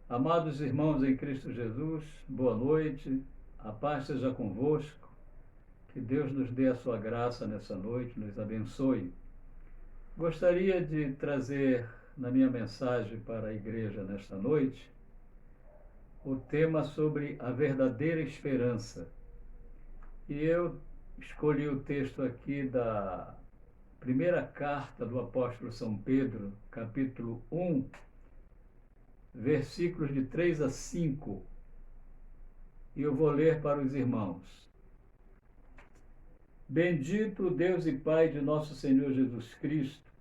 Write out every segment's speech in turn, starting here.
Amados irmãos em Cristo Jesus, boa noite, a paz seja convosco, que Deus nos dê a sua graça nessa noite, nos abençoe. Gostaria de trazer na minha mensagem para a igreja nesta noite o tema sobre a verdadeira esperança. E eu escolhi o texto aqui da primeira carta do apóstolo São Pedro, capítulo 1, versículos de 3 a 5, e eu vou ler para os irmãos. Bendito o Deus e Pai de nosso Senhor Jesus Cristo,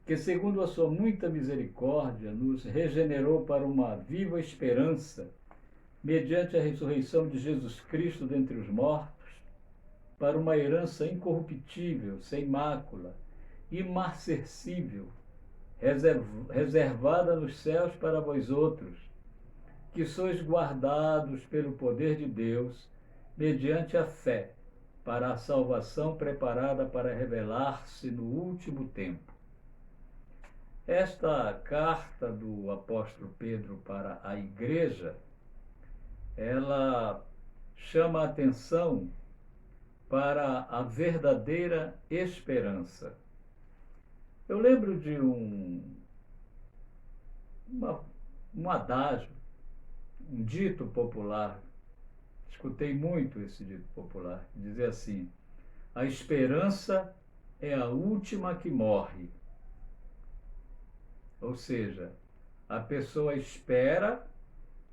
que segundo a sua muita misericórdia nos regenerou para uma viva esperança, mediante a ressurreição de Jesus Cristo dentre os mortos, para uma herança incorruptível, sem mácula, imarcessível, reservada nos céus para vós outros, que sois guardados pelo poder de Deus, mediante a fé, para a salvação preparada para revelar-se no último tempo. Esta carta do apóstolo Pedro para a igreja, ela chama a atenção para a verdadeira esperança. Eu lembro de um adágio, um dito popular, escutei muito esse dito popular, que dizia assim: a esperança é a última que morre. Ou seja, a pessoa espera,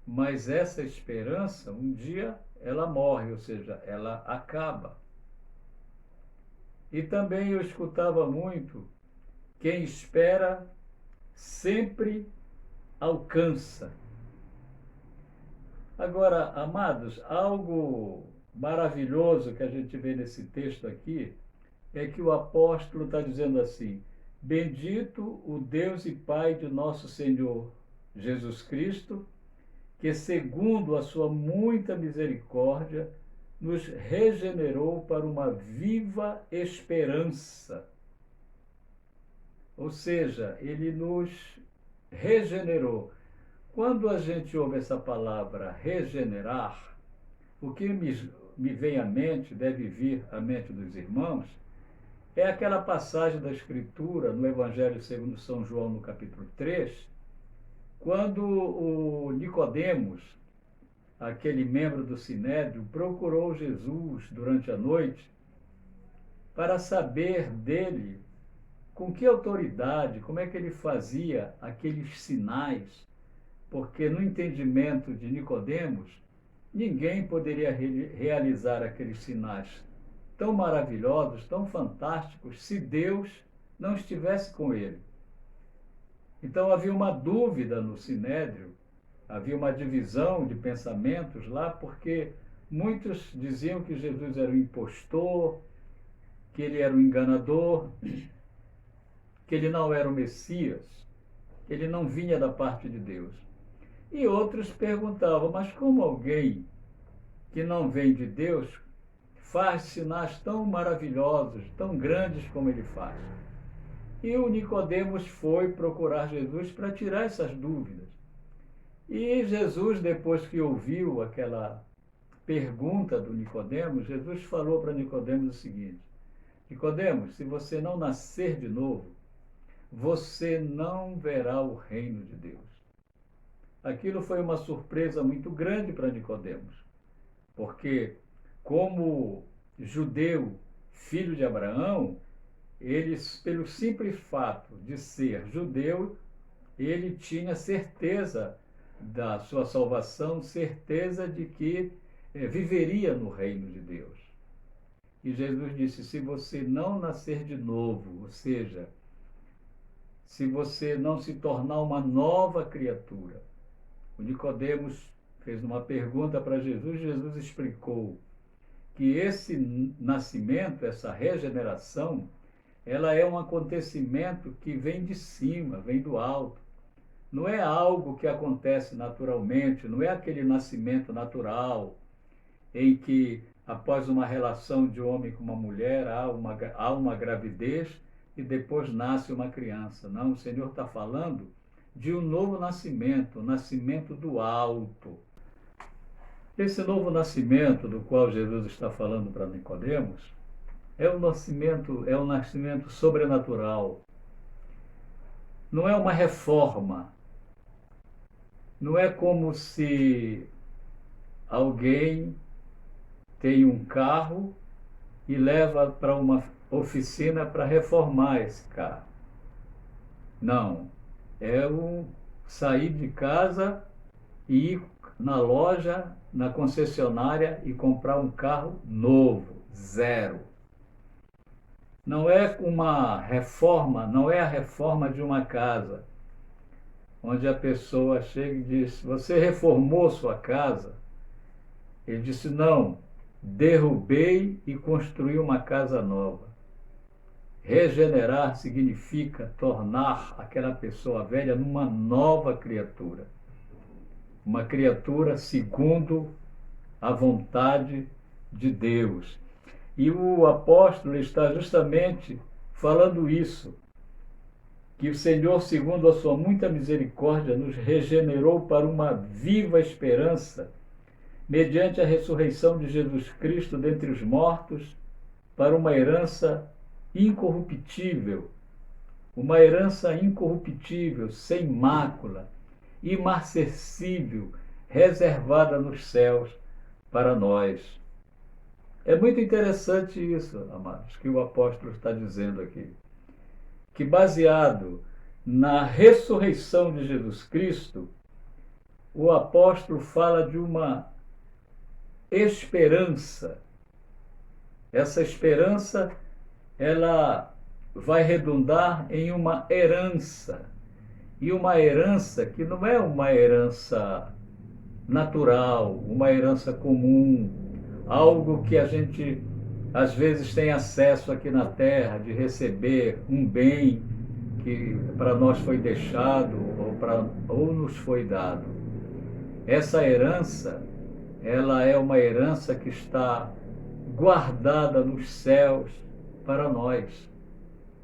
mas essa esperança, um dia, ela morre, ou seja, ela acaba. E também eu escutava muito: quem espera sempre alcança. Agora, amados, algo maravilhoso que a gente vê nesse texto aqui é que o apóstolo está dizendo assim: bendito o Deus e Pai de nosso Senhor Jesus Cristo, que segundo a sua muita misericórdia nos regenerou para uma viva esperança. Ou seja, ele nos regenerou. Quando a gente ouve essa palavra regenerar, o que me vem à mente, deve vir à mente dos irmãos, é aquela passagem da Escritura no Evangelho segundo São João, no capítulo 3, quando o Nicodemos, aquele membro do Sinédrio, procurou Jesus durante a noite para saber dele com que autoridade, como é que ele fazia aqueles sinais, porque no entendimento de Nicodemos, ninguém poderia realizar aqueles sinais tão maravilhosos, tão fantásticos, se Deus não estivesse com ele. Então havia uma dúvida no Sinédrio, havia uma divisão de pensamentos lá, porque muitos diziam que Jesus era um impostor, que ele era um enganador, que ele não era o Messias, que ele não vinha da parte de Deus. E outros perguntavam: mas como alguém que não vem de Deus faz sinais tão maravilhosos, tão grandes como ele faz? E o Nicodemos foi procurar Jesus para tirar essas dúvidas. E Jesus, depois que ouviu aquela pergunta do Nicodemos, Jesus falou para Nicodemos o seguinte: Nicodemos, se você não nascer de novo, você não verá o reino de Deus. Aquilo foi uma surpresa muito grande para Nicodemos, porque como judeu, filho de Abraão, ele, pelo simples fato de ser judeu, ele tinha certeza da sua salvação, certeza de que viveria no reino de Deus. E Jesus disse: se você não nascer de novo, ou seja, se você não se tornar uma nova criatura. O Nicodemos fez uma pergunta para Jesus, Jesus explicou que esse nascimento, essa regeneração, ela é um acontecimento que vem de cima, vem do alto. Não é algo que acontece naturalmente, não é aquele nascimento natural em que, após uma relação de homem com uma mulher, há uma gravidez e depois nasce uma criança. Não, o Senhor está falando de um novo nascimento, o nascimento do alto. Esse novo nascimento do qual Jesus está falando para Nicodemos é um nascimento sobrenatural. Não é uma reforma. Não é como se alguém tem um carro e leva para uma oficina para reformar esse carro. Não. É sair de casa e ir na loja, na concessionária e comprar um carro novo, zero. Não é uma reforma, não é a reforma de uma casa, onde a pessoa chega e diz: você reformou sua casa? Ele disse: não, derrubei e construí uma casa nova. Regenerar significa tornar aquela pessoa velha numa nova criatura. Uma criatura segundo a vontade de Deus. E o apóstolo está justamente falando isso, que o Senhor, segundo a sua muita misericórdia, nos regenerou para uma viva esperança, mediante a ressurreição de Jesus Cristo dentre os mortos, para uma herança incorruptível, sem mácula, imarcessível, reservada nos céus para nós. É muito interessante isso, amados, que o apóstolo está dizendo aqui. Que baseado na ressurreição de Jesus Cristo, o apóstolo fala de uma esperança. Essa esperança, ela vai redundar em uma herança. E uma herança que não é uma herança natural, uma herança comum, algo que a gente às vezes tem acesso aqui na terra, de receber um bem que para nós foi deixado ou nos foi dado. Essa herança, ela é uma herança que está guardada nos céus para nós.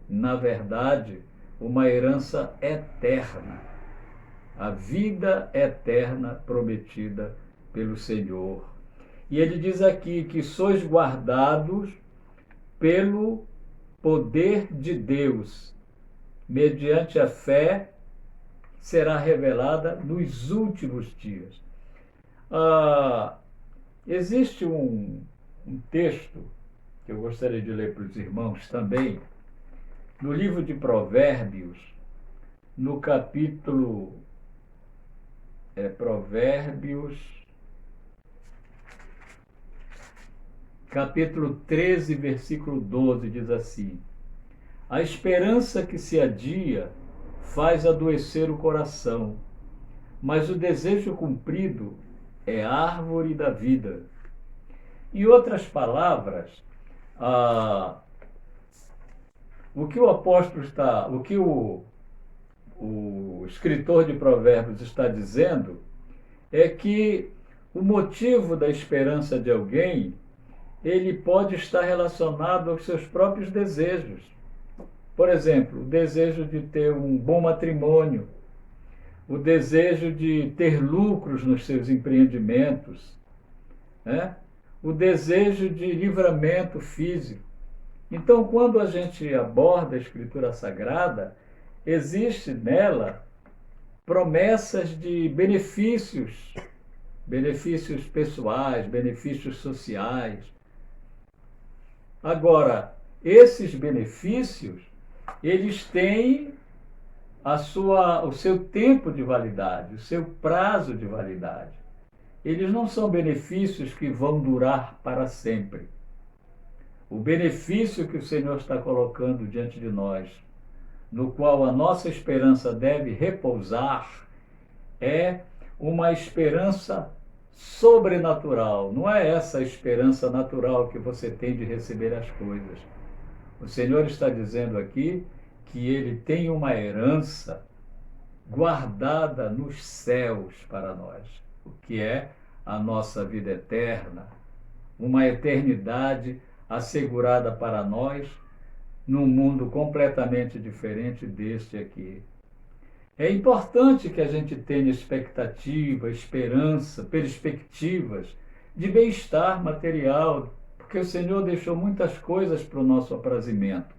Na verdade, uma herança eterna. A vida eterna prometida pelo Senhor. E ele diz aqui que sois guardados pelo poder de Deus, mediante a fé que será revelada nos últimos dias. Existe um texto que eu gostaria de ler para os irmãos também, no livro de Provérbios, no capítulo Provérbios, capítulo 13, versículo 12, diz assim: a esperança que se adia faz adoecer o coração, mas o desejo cumprido é árvore da vida. Em outras palavras, o que o apóstolo está, o que o escritor de Provérbios está dizendo é que o motivo da esperança de alguém, ele pode estar relacionado aos seus próprios desejos. Por exemplo, o desejo de ter um bom matrimônio, o desejo de ter lucros nos seus empreendimentos, né? O desejo de livramento físico. Então, quando a gente aborda a Escritura Sagrada, existe nela promessas de benefícios pessoais, benefícios sociais. Agora, esses benefícios, eles têm o seu tempo de validade, o seu prazo de validade. Eles não são benefícios que vão durar para sempre. O benefício que o Senhor está colocando diante de nós, no qual a nossa esperança deve repousar, é uma esperança sobrenatural. Não é essa esperança natural que você tem de receber as coisas. O Senhor está dizendo aqui que Ele tem uma herança guardada nos céus para nós, o que é a nossa vida eterna, uma eternidade assegurada para nós num mundo completamente diferente deste aqui. É importante que a gente tenha expectativa, esperança, perspectivas de bem-estar material, porque o Senhor deixou muitas coisas para o nosso aprazimento.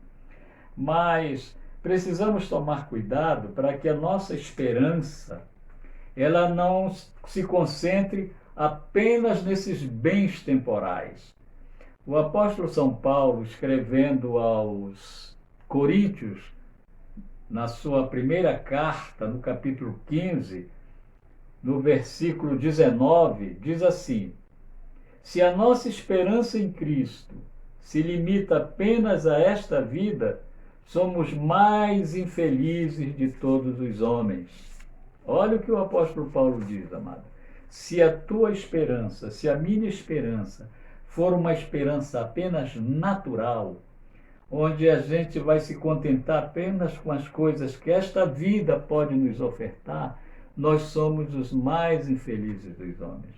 Mas precisamos tomar cuidado para que a nossa esperança ela não se concentre apenas nesses bens temporais. O apóstolo São Paulo, escrevendo aos Coríntios, na sua primeira carta, no capítulo 15, no versículo 19, diz assim: se a nossa esperança em Cristo se limita apenas a esta vida, somos mais infelizes de todos os homens. Olha o que o apóstolo Paulo diz, amado. Se a tua esperança, se a minha esperança for uma esperança apenas natural, onde a gente vai se contentar apenas com as coisas que esta vida pode nos ofertar, nós somos os mais infelizes dos homens.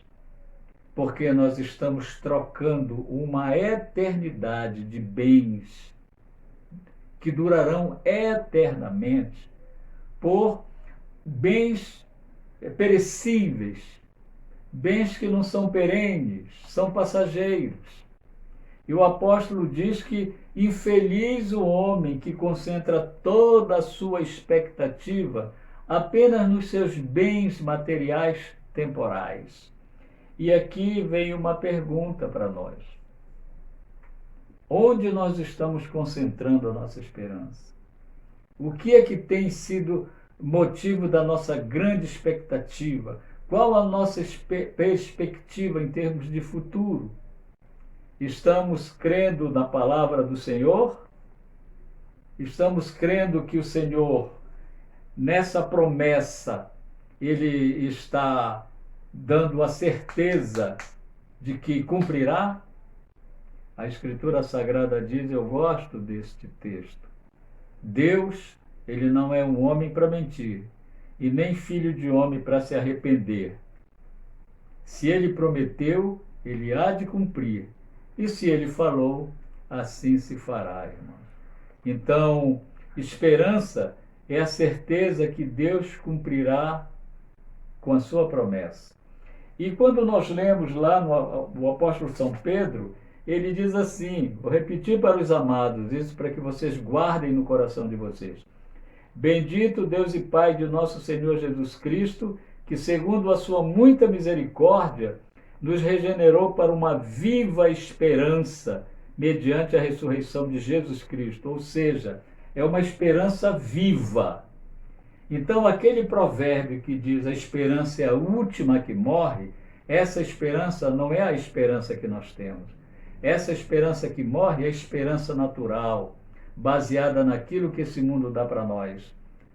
Porque nós estamos trocando uma eternidade de bens que durarão eternamente por bens perecíveis, bens que não são perenes, são passageiros. E o apóstolo diz que infeliz o homem que concentra toda a sua expectativa apenas nos seus bens materiais temporais. E aqui vem uma pergunta para nós. Onde nós estamos concentrando a nossa esperança? O que é que tem sido motivo da nossa grande expectativa? Qual a nossa perspectiva em termos de futuro? Estamos crendo na palavra do Senhor? Estamos crendo que o Senhor, nessa promessa, Ele está dando a certeza de que cumprirá? A Escritura Sagrada diz, eu gosto deste texto. Deus, Ele não é um homem para mentir, e nem filho de homem para se arrepender. Se Ele prometeu, Ele há de cumprir. E se Ele falou, assim se fará, irmãos. Então, esperança é a certeza que Deus cumprirá com a sua promessa. E quando nós lemos lá no apóstolo São Pedro, ele diz assim, vou repetir para os amados, isso para que vocês guardem no coração de vocês. Bendito Deus e Pai de nosso Senhor Jesus Cristo, que segundo a sua muita misericórdia, nos regenerou para uma viva esperança, mediante a ressurreição de Jesus Cristo. Ou seja, é uma esperança viva. Então, aquele provérbio que diz a esperança é a última que morre, essa esperança não é a esperança que nós temos. Essa esperança que morre é a esperança natural, baseada naquilo que esse mundo dá para nós.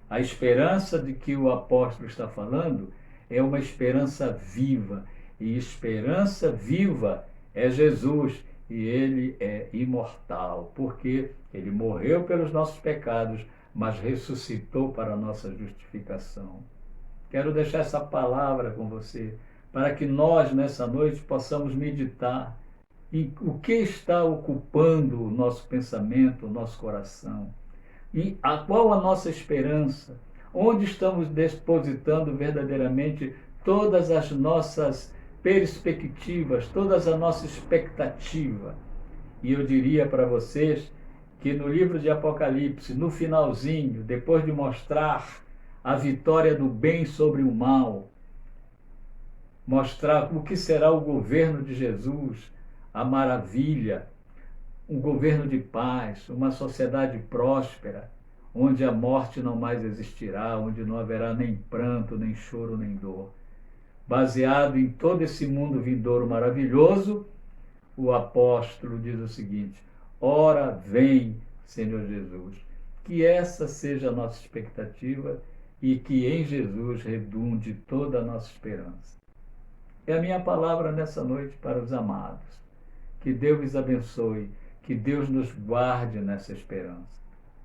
A esperança de que o apóstolo está falando é uma esperança viva. E esperança viva é Jesus. E ele é imortal, porque ele morreu pelos nossos pecados, mas ressuscitou para a nossa justificação. Quero deixar essa palavra com você, para que nós, nessa noite, possamos meditar em o que está ocupando o nosso pensamento, o nosso coração, e a qual a nossa esperança, onde estamos depositando verdadeiramente todas as nossas perspectivas, toda a nossa expectativa. E eu diria para vocês que no livro de Apocalipse, no finalzinho, depois de mostrar a vitória do bem sobre o mal, mostrar o que será o governo de Jesus, a maravilha, um governo de paz, uma sociedade próspera, onde a morte não mais existirá, onde não haverá nem pranto, nem choro, nem dor. Baseado em todo esse mundo vindouro maravilhoso, o apóstolo diz o seguinte: ora vem, Senhor Jesus. Que essa seja a nossa expectativa e que em Jesus redunde toda a nossa esperança. É a minha palavra nessa noite para os amados. Que Deus os abençoe, que Deus nos guarde nessa esperança.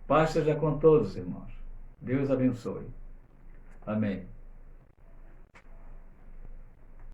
Paz seja com todos, irmãos. Deus abençoe. Amém.